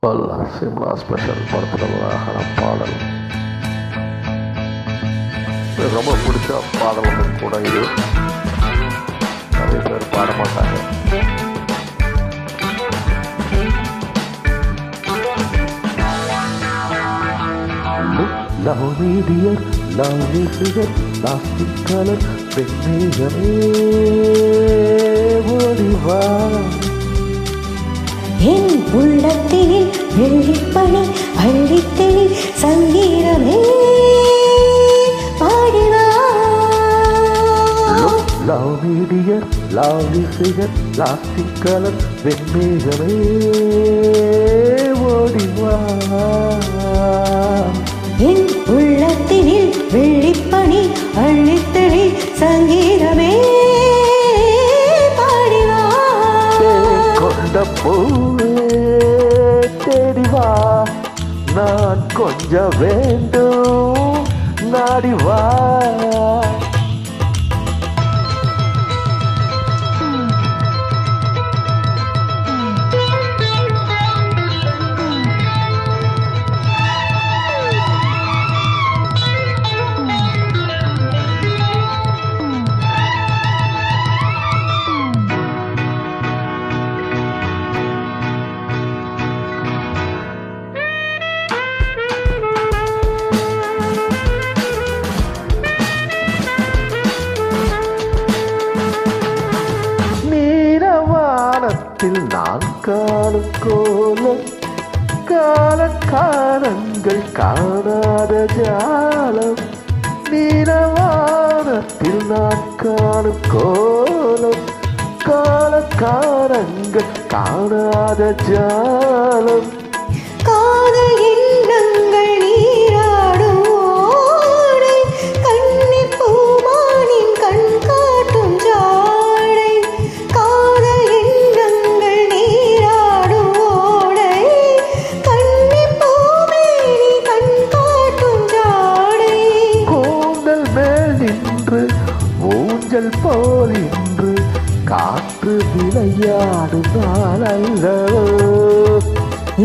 Shimla special படத்தில் பாடல் ரொம்ப பிடிச்ச பாடலும் கூட இது. நிறைய பேர் பாட மாட்டாங்க. Lovely dear, lovely figure, plastic color, வெண்மேகமே ஓடிவா. என் உள்ளத்தினில் வெள்ளிப்பனி அள்ளித்தெளி சங்கீதமே பாடிவா. Lovely dear, lovely figure, plastic color, வெண்மேகமே ஓடிவா. என் உள்ளத்தினில் வெள்ளிப்பனி அள்ளித்தெளி சங்கீதமே பாடிவா. கொண்ட பூவே தேடிவா, நான் கொஞ்சம் வேண்டும் நாடிவா. நான் காணும் கோலம் காலக்காலங்கள் காணாத ஜாலம். நீரவானத்தில் நான் காணும் கோலம் காலக்காலங்கள் காணாத ஜாலம். காதல் எண்ணங்கள் நீராடும் ஓடை, கன்னி பூமானின் கண் காட்டும் ஜாடை. காதல் எண்ணங்கள் நீராடும் ஓடை, கன்னி பூமேனி கண் காட்டும் ஜாடை. கூந்தல் மேல் நின்று ஊஞ்சல் போல் இன்று காற்று விளையாடும் நாளல்லவோ.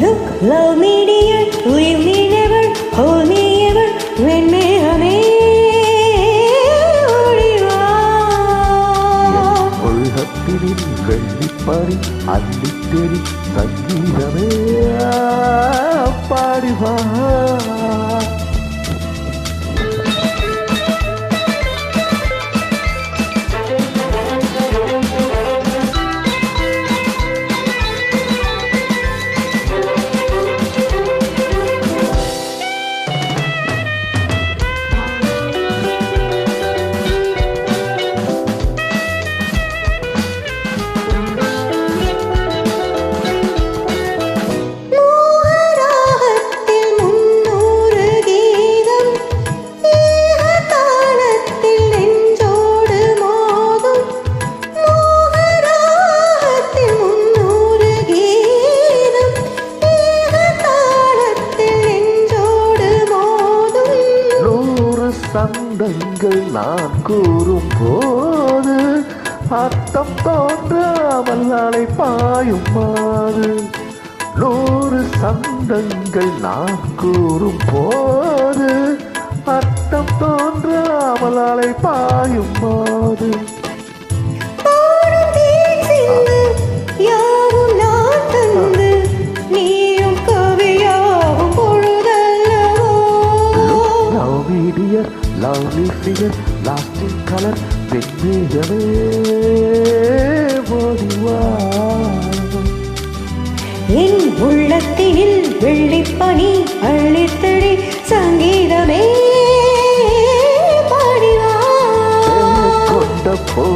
Look, love me dear, leave me never, hold me ever, வெண்மேகமே ஓடிவா. உள்ளத்தினில் வெள்ளிப்பனி அள்ளித்தெளி சங்கீதமே பாடிவா. சந்தங்கள் நான் கூறும் போது அர்த்தம் தோன்றாமல் அலை பாயும் மாறு. 100 சந்தங்கள் நான் கூறும் போது அர்த்தம் தோன்றாமல் அலை பாயும் மாறு. Lovely figure, lasting color, வெண்மேகமே ஓடிவா. என் உள்ளத்தினில் வெள்ளிப்பனி அள்ளித்தெளி சங்கீதமே பாடிவா. கொண்ட பூ